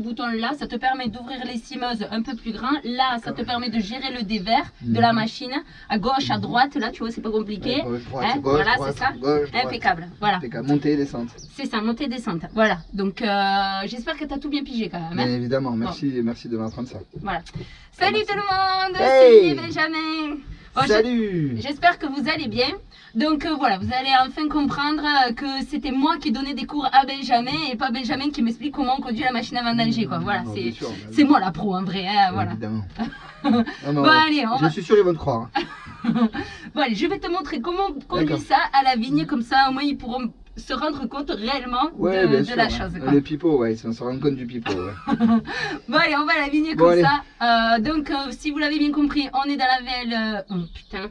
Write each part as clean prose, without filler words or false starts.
bouton là, ça te permet d'ouvrir les cimeuses un peu plus grand. Là, ça te permet de gérer le dévers de la machine. À gauche, à droite, là, tu vois, c'est pas compliqué. Gauche, droite, Hein, gauche, voilà, droite, c'est ça. gauche, droite. Impeccable. Voilà. Impeccable. Montée et descente. C'est ça, montée, descente. Voilà. Donc, j'espère que tu as tout bien pigé quand même. Bien Hein. évidemment, merci, merci de m'apprendre ça. Voilà. Salut tout le monde, Hey c'est Benjamin. Bon, Salut. j'espère que vous allez bien. Donc voilà, vous allez enfin comprendre que c'était moi qui donnais des cours à Benjamin et pas Benjamin qui m'explique comment on conduit la machine à vendanger quoi. Voilà, Non, c'est bien sûr, c'est moi la pro en vrai. Hein, voilà. Évidemment. Non, mais Bon allez, je suis sûr qu'ils vont te croire. Bon allez, je vais te montrer comment on conduit D'accord. ça à la vigne comme ça, au moins ils pourront se rendre compte réellement Ouais, bien de sûr, la ouais. chose. Quoi. Le pipeau, ouais, on se rend compte du pipeau. Ouais. Bon allez, on va la vigner Bon, comme allez. ça. Donc si vous l'avez bien compris, on est dans la VL... Oh putain.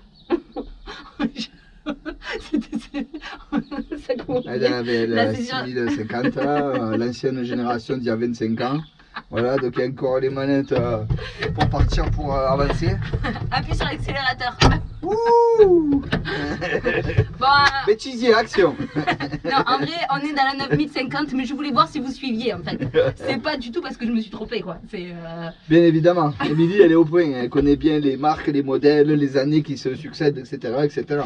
Ça commence Elle bien. avait La la session- 6050, l'ancienne génération d'il y a 25 ans. Voilà, donc il y a encore les manettes pour partir, pour avancer. Appuie sur l'accélérateur. Ouh. Bon, Bêtisier, action. non, en vrai, on est dans la 9050, mais je voulais voir si vous suiviez en fait. C'est pas du tout parce que je me suis trompée quoi. C'est. Bien évidemment, Émilie, elle est au point. Elle connaît bien les marques, les modèles, les années qui se succèdent, etc. etc.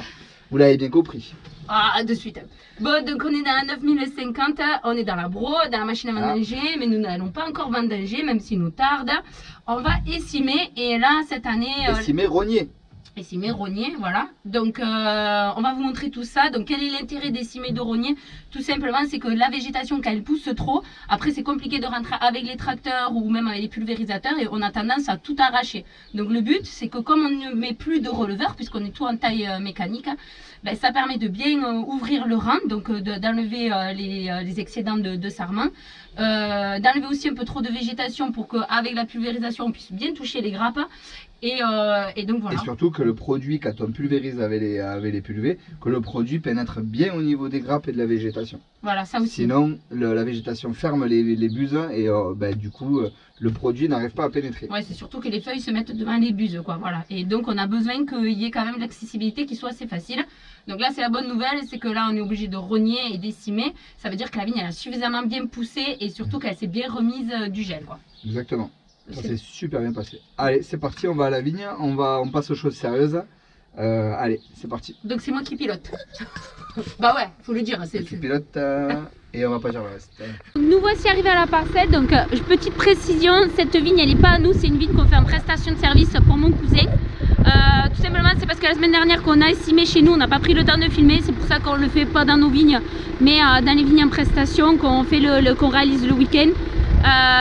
Vous l'avez bien compris. Ah, de suite. Bon, donc on est dans la 9050, on est dans la bro, dans la machine à vendanger, mais nous n'allons pas encore vendanger, même s'il nous tarde. On va essimer, et là, cette année... Estimé rogné. Essimer, rogner, voilà. Donc, on va vous montrer tout ça. Donc, quel est l'intérêt d'essimer, de rogner? Tout simplement, c'est que la végétation, quand elle pousse trop, après, c'est compliqué de rentrer avec les tracteurs ou même avec les pulvérisateurs et on a tendance à tout arracher. Donc, le but, c'est que comme on ne met plus de releveur, puisqu'on est tout en taille mécanique, ben, ça permet de bien ouvrir le rang, donc d'enlever les excédents de sarment, d'enlever aussi un peu trop de végétation pour qu'avec la pulvérisation, on puisse bien toucher les grappes. Et donc voilà. Et surtout que le produit, quand on pulvérise avec les pulvés, que le produit pénètre bien au niveau des grappes et de la végétation. Voilà, ça aussi. Sinon, la végétation ferme les buses et du coup, le produit n'arrive pas à pénétrer. Ouais, c'est surtout que les feuilles se mettent devant les buses, quoi. Voilà. Et donc, on a besoin qu'il y ait quand même l'accessibilité qui soit assez facile. Donc là, c'est la bonne nouvelle, c'est que là, on est obligé de rogner et d'essimer. Ça veut dire que la vigne, elle a suffisamment bien poussé et surtout qu'elle s'est bien remise du gel, quoi. Exactement. Ça s'est super bien passé. Allez, c'est parti, on va à la vigne, on passe aux choses sérieuses. Allez, c'est parti. Donc, c'est moi qui pilote. Bah ouais, faut le dire. Tu pilotes et on va pas dire le reste. Nous voici arrivés à la parcelle. Donc, petite précision, cette vigne, elle n'est pas à nous. C'est une vigne qu'on fait en prestation de service pour mon cousin. Tout simplement, c'est parce que la semaine dernière qu'on a estimé chez nous, on n'a pas pris le temps de filmer. C'est pour ça qu'on ne le fait pas dans nos vignes, mais dans les vignes en prestation qu'on fait qu'on réalise le week-end.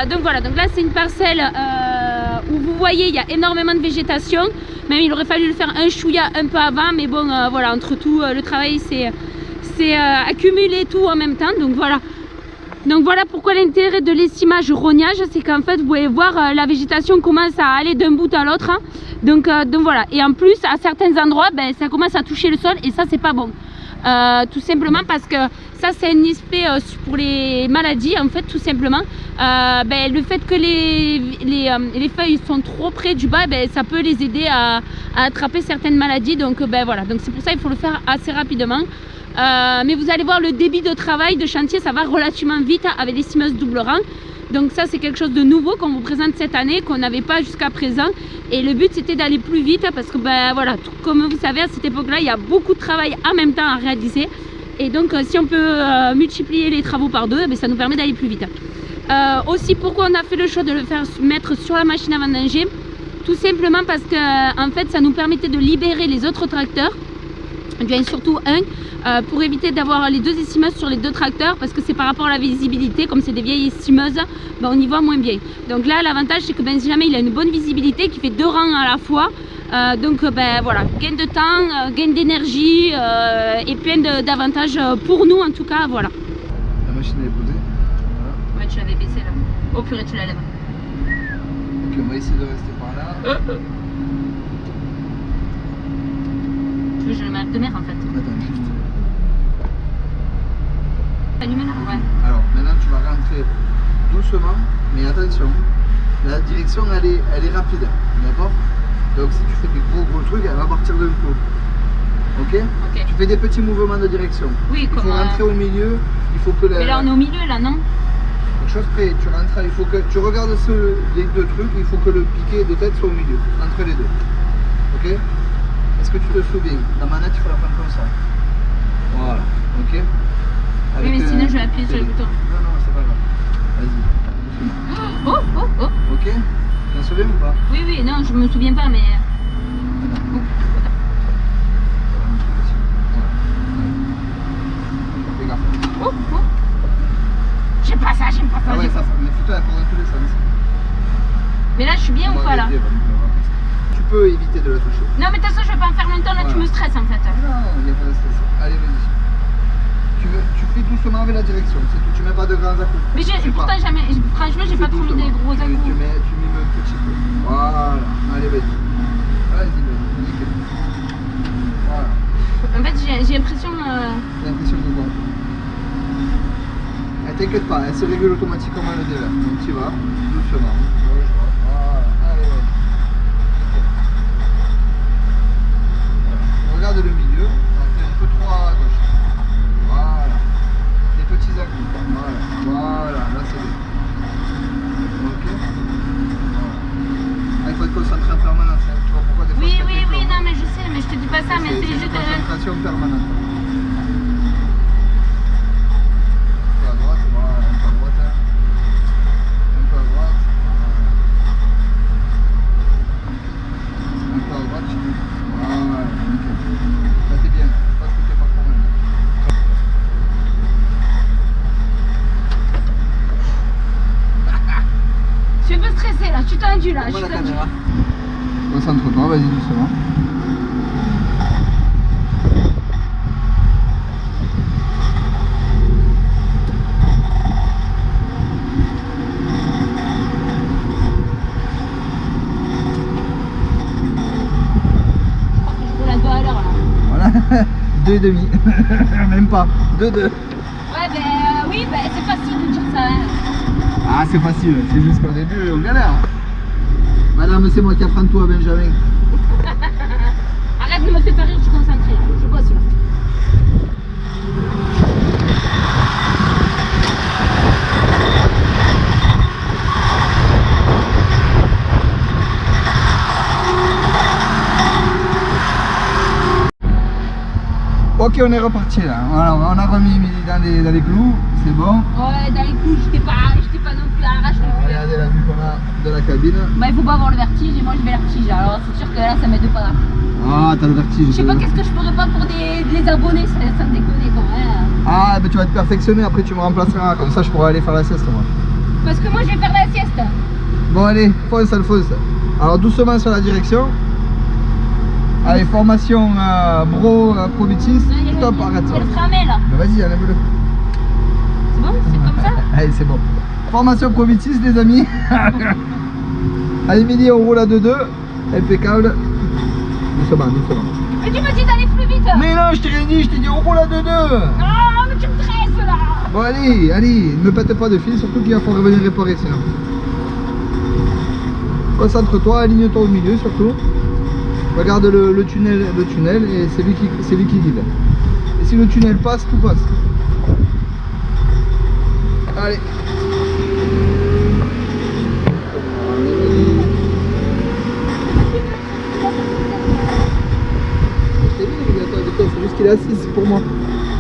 Donc voilà, donc là c'est une parcelle où vous voyez il y a énormément de végétation. Même il aurait fallu le faire un chouïa un peu avant, mais bon voilà, entre tout le travail c'est accumuler tout en même temps. Donc voilà pourquoi l'intérêt de l'estimage rognage, c'est qu'en fait vous pouvez voir la végétation commence à aller d'un bout à l'autre. Hein. Donc voilà, et en plus à certains endroits ben, ça commence à toucher le sol et ça c'est pas bon. Tout simplement parce que ça c'est un effet pour les maladies en fait, tout simplement le fait que les feuilles sont trop près du bas, ben, ça peut les aider à attraper certaines maladies. Donc voilà, donc c'est pour ça qu'il faut le faire assez rapidement. Mais vous allez voir, le débit de travail de chantier ça va relativement vite avec les cimeuses double rang. Donc ça c'est quelque chose de nouveau qu'on vous présente cette année, qu'on n'avait pas jusqu'à présent. Et le but c'était d'aller plus vite parce que voilà, tout, comme vous savez à cette époque là il y a beaucoup de travail en même temps à réaliser. Et donc si on peut multiplier les travaux par deux, ça nous permet d'aller plus vite. Aussi pourquoi on a fait le choix de le faire mettre sur la machine à vendanger, tout simplement parce que en fait ça nous permettait de libérer les autres tracteurs. Bien surtout pour éviter d'avoir les deux estimeuses sur les deux tracteurs, parce que c'est par rapport à la visibilité, comme c'est des vieilles estimeuses, on y voit moins bien. Donc là l'avantage c'est que Benjamin il a une bonne visibilité qui fait deux rangs à la fois. Donc voilà, gain de temps, gain d'énergie et plein d'avantages pour nous en tout cas, voilà. La machine est posée. Voilà. Ouais, tu l'avais baissé là. Oh purée, tu la lèves. Ok, on va essayer de rester par là. Tu veux que je le mette de mer en fait. Attends, juste. Allumé là? Ouais. Alors maintenant tu vas rentrer doucement, mais attention, la direction elle est rapide, d'accord? Donc si tu fais des gros trucs, elle va partir d'un coup. Ok? Ok. Tu fais des petits mouvements de direction. Oui, Il comme faut rentrer au milieu, il faut que la... Mais là on est au milieu là, non? chose près, tu rentres, il faut que tu regardes les deux trucs, il faut que le piquet de tête soit au milieu, entre les deux. Ok? Est-ce que tu te souviens? La manette, il faut la prendre comme ça. Voilà, ok? Oui, Avec, mais sinon je vais appuyer sur le bouton. Non, non, c'est pas grave. Vas-y. Oh, oh, oh. Ok? Tu t'en souviens ou pas? Oui, oui, non, je me souviens pas, mais. Oh, Fais gaffe. oh, oh. J'aime pas ça, j'aime pas ça. Ah ouais, j'aime ça, pas ça. mais fais-toi la porte dans tous les sens. Mais là, je suis bien ou pas là? Tu peux éviter de la toucher. Non, mais de toute façon, je vais pas en faire longtemps, là, tu Voilà. me stresses en fait. Non, il n'y a pas de stress. Allez, vas-y. Tu fais doucement avec la direction, c'est tout. Tu mets pas de grands à-coups. Mais Je sais pourtant, pas. jamais, franchement, j'ai Tu pas fais trop mis des doucement. gros à Tu coups. mimes un petit peu. Voilà. Allez, vas-y. Vas-y, nickel. Voilà. En fait, j'ai l'impression. J'ai l'impression de quoi? T'inquiète pas, elle se régule automatiquement le dévers. Donc tu vas, doucement. Voilà. Allez, vas-y. Regarde le milieu, t'es un peu trop à gauche. Voilà. Des petits à-coups. Voilà. Voilà, là c'est bien. Ok. Voilà. Ah, il faut être concentré en permanence. Hein. Tu vois pourquoi des fois Oui, je oui, pète les oui, plombs. non, mais je sais, mais je te dis pas ça, mais c'est une juste. concentration permanente. Un peu à droite, voilà, un peu à droite. Hein. Un peu à droite. Voilà. Un peu à droite, tu dis. Voilà, nickel. Là t'es bien, je pense que t'es pas trop mal. Je suis un peu stressée là, je suis tendue là. Je Prends suis la tendue. caméra. Concentre-toi, vas-y doucement. Je roule à 2 à l'heure là. Voilà, 2,5. Même pas, 2,2. Ouais, ben oui, ben c'est facile de dire ça. Hein. Ah, c'est facile, c'est juste qu'au début, on galère. Madame, c'est moi qui apprends tout à Benjamin. Arrête de me faire pas rire, je suis concentrée là. Je bosse là. Ok, on est reparti là. Voilà, on a remis Émilie dans les clous, c'est bon. Ouais, dans les coups, j'étais pas non plus à l'arrache non plus. Regardez la vue qu'on a de la cabine. Bah, il faut pas avoir le vertige et moi j'ai le vertige. Alors, c'est sûr que là, ça m'aide pas. Ah, t'as le vertige. Je sais pas qu'est-ce que je ferais pas pour les abonnés, ça me déconne quoi. Hein. Ah, mais tu vas te perfectionner, après tu me remplaceras. Comme ça, je pourrai aller faire la sieste moi. Parce que moi, je vais faire la sieste. Bon, allez, fonce, Alphonse. Alors, doucement sur la direction. Allez, formation Pro-Bitis. Stop, arrête Il y ça. a le frein là. Bah, vas-y, enlève-le. C'est bon? C'est comme ça? Allez, c'est bon. Formation Pro-Bitis, les amis. Allez, Émilie, on roule à 2-2. Impeccable. Doucement, doucement. Mais tu me dis d'aller plus vite. Mais non, je t'ai rien dit, je t'ai dit on roule à 2-2. Ah, mais tu me tresses là. Bon, allez, allez, ne pète pas de fil, surtout qu'il va falloir revenir réparer sinon. Concentre-toi, aligne-toi au milieu surtout. Regarde le tunnel et c'est lui qui guide. Et si le tunnel passe, tout passe. Allez. C'est juste qu'il est assis, c'est pour moi.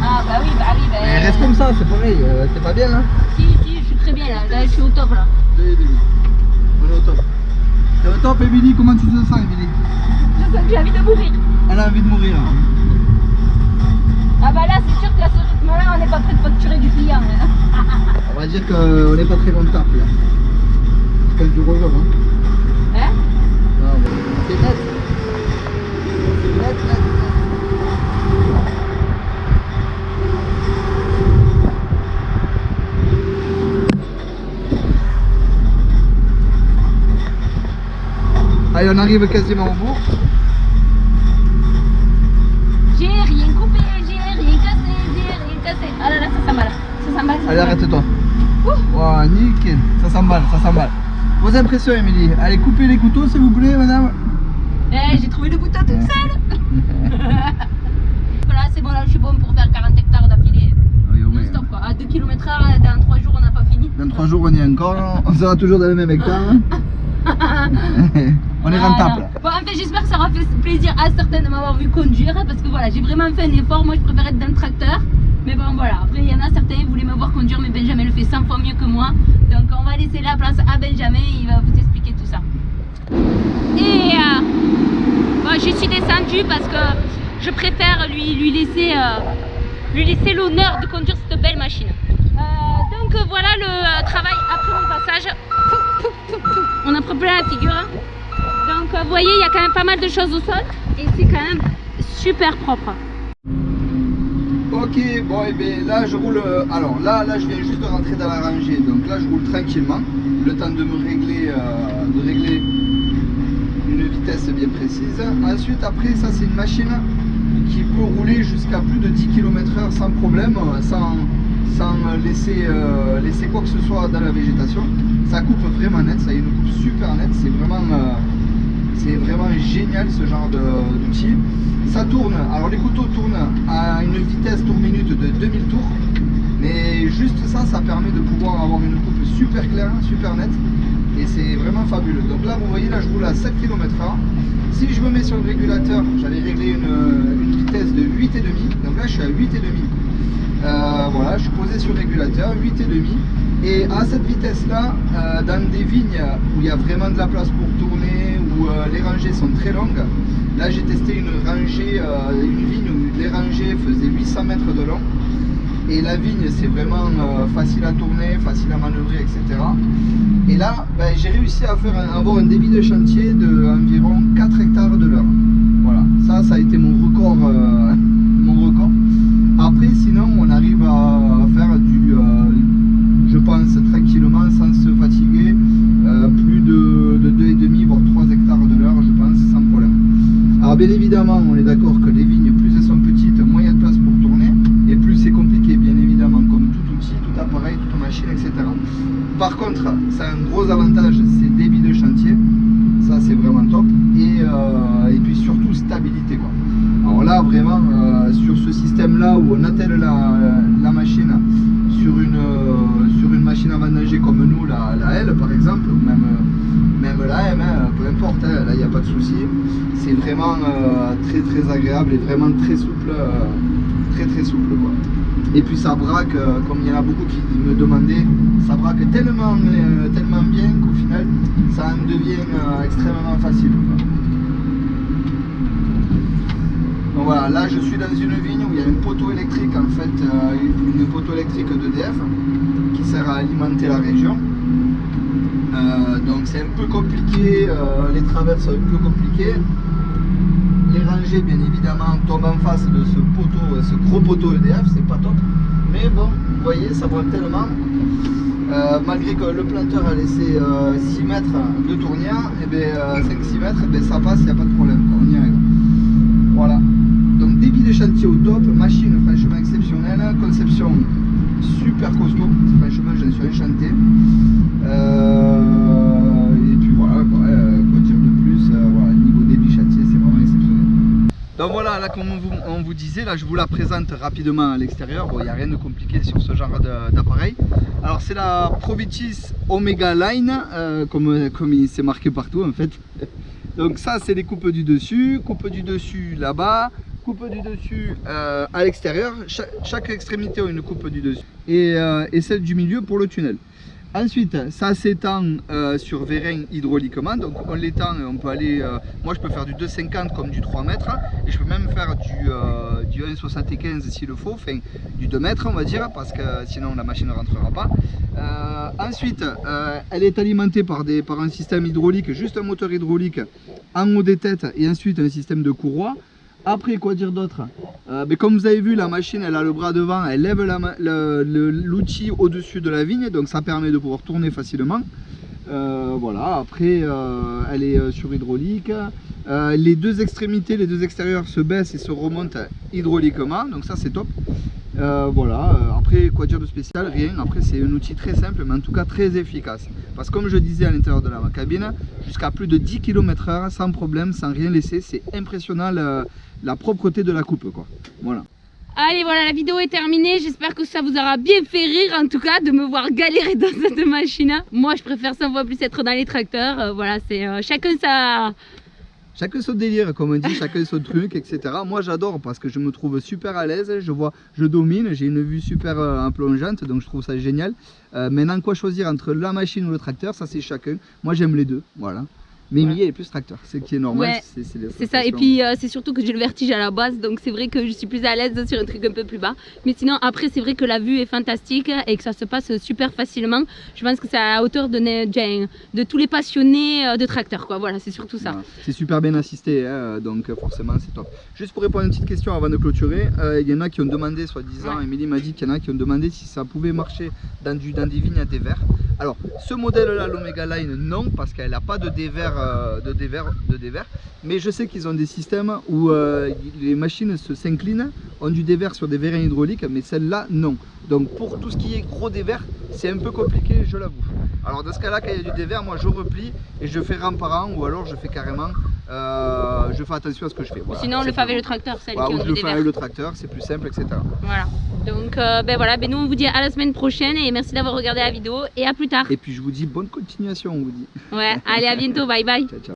Ah, bah oui, bah. Mais reste comme ça, c'est pareil, c'est pas bien là. Si, je suis très bien là. Là, je suis au top là. 2,5. On est au top. T'es au top, Émilie, comment tu te sens, Émilie? Je sens que j'ai envie de mourir. Elle a envie de mourir. Ah, bah là, c'est sûr qu'à ce rythme-là, on n'est pas prêt de facturer du client. Hein. On va dire qu'on n'est pas très rentable là. C'est quel jour au jour, hein? Hein? Non, mais c'est net. C'est net. Allez, on arrive quasiment au bout. J'ai rien coupé, j'ai rien cassé. Ah là là, ça s'emballe. Ça s'emballe. Allez, arrête-toi. Wow, nickel. Ça s'emballe. Vos impressions, Émilie. Allez, coupez les couteaux, s'il vous plaît, madame. Eh, j'ai trouvé le bouton toute seule. Voilà, c'est bon, là, je suis bon pour faire 40 hectares d'affilée. Oui, au mais... stop quoi. À 2 km/h, dans 3 jours on n'a pas fini. Dans 3 jours on y est encore, on sera toujours dans le même hectare. On est rentable. Bon, en fait, j'espère que ça aura fait plaisir à certains de m'avoir vu conduire, parce que voilà, j'ai vraiment fait un effort. Moi je préfère être dans le tracteur, mais bon voilà, après il y en a certains qui voulaient me voir conduire, mais Benjamin le fait 100 fois mieux que moi, donc on va laisser la place à Benjamin, il va vous expliquer tout ça. Et bon, je suis descendue parce que je préfère lui laisser l'honneur de conduire cette belle machine. Donc voilà le travail après mon passage. On a pris plein la figure. Donc vous voyez, il y a quand même pas mal de choses au sol et c'est quand même super propre. Ok, bon et bien là je roule. Alors là je viens juste de rentrer dans la rangée, donc là je roule tranquillement, le temps de me régler, une vitesse bien précise. Ensuite après ça c'est une machine qui peut rouler jusqu'à plus de 10 km/h sans problème, sans laisser quoi que ce soit dans la végétation. Ça coupe vraiment net, ça a une coupe super nette, c'est vraiment génial ce genre d'outil. Ça tourne, alors les couteaux tournent à une vitesse tour minute de 2000 tours, mais juste ça permet de pouvoir avoir une coupe super claire, super nette, et c'est vraiment fabuleux. Donc là vous voyez, là je roule à 7 km/h. Si je me mets sur le régulateur, j'avais réglé une vitesse de 8,5, donc là je suis à 8,5. Voilà, je suis posé sur le régulateur, 8,5. Et à cette vitesse-là, dans des vignes où il y a vraiment de la place pour tourner, où les rangées sont très longues, là j'ai testé une vigne où les rangées faisaient 800 mètres de long. Et la vigne c'est vraiment facile à tourner, facile à manœuvrer, etc. Et là, ben, j'ai réussi à avoir un débit de chantier d'environ 4 hectares de l'heure. Voilà, ça a été mon record. Après, sinon, on arrive à faire je pense, tranquillement, sans se fatiguer, plus de 2,5 voire 3 hectares de l'heure, je pense, sans problème. Alors, bien évidemment, on est d'accord que les vignes, plus elles sont petites, moins il y a de place pour tourner, et plus c'est compliqué, bien évidemment, comme tout outil, tout appareil, toute machine, etc. Par contre, ça a un gros avantage, c'est débit de chantier, ça c'est vraiment top, et puis surtout stabilité, quoi. Alors là vraiment sur ce système là où on attelle la machine sur une machine à vendanger comme nous, la L par exemple, ou même la M, peu importe, hein, là il n'y a pas de souci, c'est vraiment très agréable et vraiment très souple, très souple quoi. Et puis ça braque, comme il y en a beaucoup qui me demandaient, ça braque tellement bien qu'au final ça en devient extrêmement facile quoi. Donc voilà, là je suis dans une vigne où il y a un poteau électrique, en fait, une poteau électrique d'EDF qui sert à alimenter la région. Donc c'est un peu compliqué, les traverses sont un peu compliquées. Les rangées bien évidemment tombent en face de ce poteau, ce gros poteau EDF, c'est pas top. Mais bon, vous voyez, ça braque tellement. Malgré que le planteur a laissé 6 mètres de tournière, et 5-6 mètres, et ça passe, il n'y a pas de problème, on y arrive. Voilà. Donc débit de chantier au top, machine franchement exceptionnelle, conception super costaud, franchement j'en suis enchanté. Et puis voilà, quoi dire de plus, voilà, niveau débit chantier c'est vraiment exceptionnel. Donc voilà, là comme on vous disait, là je vous la présente rapidement à l'extérieur, bon il n'y a rien de compliqué sur ce genre d'appareil. Alors c'est la Provitis Omega Line, comme il s'est marqué partout en fait. Donc ça c'est les coupes du dessus là-bas, coupe du dessus à l'extérieur, chaque extrémité a une coupe du dessus et celle du milieu pour le tunnel. Ensuite ça s'étend sur vérin hydrauliquement, donc on l'étend, on peut aller, moi je peux faire du 2,50 comme du 3 mètres et je peux même faire du 1,75 s'il le faut, enfin du 2 mètres on va dire, parce que sinon la machine ne rentrera pas. Ensuite elle est alimentée par un système hydraulique, juste un moteur hydraulique en haut des têtes et ensuite un système de courroie. Après, quoi dire d'autre, comme vous avez vu, la machine elle a le bras devant, elle lève l'outil au-dessus de la vigne, donc ça permet de pouvoir tourner facilement. Voilà, après elle est sur hydraulique. Les deux extrémités, les deux extérieurs se baissent et se remontent hydrauliquement, donc ça c'est top. Voilà, après quoi dire de spécial, rien, après c'est un outil très simple mais en tout cas très efficace. Parce que comme je disais à l'intérieur de la cabine, jusqu'à plus de 10 km/h sans problème, sans rien laisser, c'est impressionnant la propreté de la coupe quoi. Voilà. Allez, voilà, la vidéo est terminée. J'espère que ça vous aura bien fait rire, en tout cas, de me voir galérer dans cette machine. Moi, je préfère 100 fois plus être dans les tracteurs. Voilà, c'est chacun sa... Chacun son délire, comme on dit, chacun son truc, etc. Moi j'adore parce que je me trouve super à l'aise, je domine, j'ai une vue super plongeante, donc je trouve ça génial. Maintenant, quoi choisir entre la machine ou le tracteur, ça c'est chacun. Moi j'aime les deux, voilà. Mais Émilie elle est plus tracteur, c'est qui est normal. Ouais, c'est ça, et puis c'est surtout que j'ai le vertige à la base, donc c'est vrai que je suis plus à l'aise sur un truc un peu plus bas. Mais sinon, après, c'est vrai que la vue est fantastique et que ça se passe super facilement. Je pense que c'est à la hauteur de tous les passionnés de tracteurs, quoi. Voilà, c'est surtout ça. Voilà. C'est super bien assisté, hein, donc forcément c'est top. Juste pour répondre à une petite question avant de clôturer, il y en a qui ont demandé, soi-disant, Émilie m'a dit qu'il y en a qui ont demandé si ça pouvait marcher dans des vignes à dévers. Alors, ce modèle-là, l'Omega Line, non, parce qu'elle n'a pas de dévers, mais je sais qu'ils ont des systèmes où les machines s'inclinent, ont du dévers sur des vérins hydrauliques, mais celle-là, non. Donc pour tout ce qui est gros dévers, c'est un peu compliqué, je l'avoue. Alors dans ce cas-là, quand il y a du dévers, moi je replie et je fais rang par rang, ou alors je fais carrément, je fais attention à ce que je fais. Voilà, sinon, le fait avec le tracteur, celle voilà, qui ont du le dévers. fais avec le tracteur, c'est plus simple, etc. Voilà. Donc voilà, nous on vous dit à la semaine prochaine et merci d'avoir regardé la vidéo et à plus tard. Et puis je vous dis bonne continuation, on vous dit. Ouais, allez, à bientôt, bye bye. Ciao, ciao.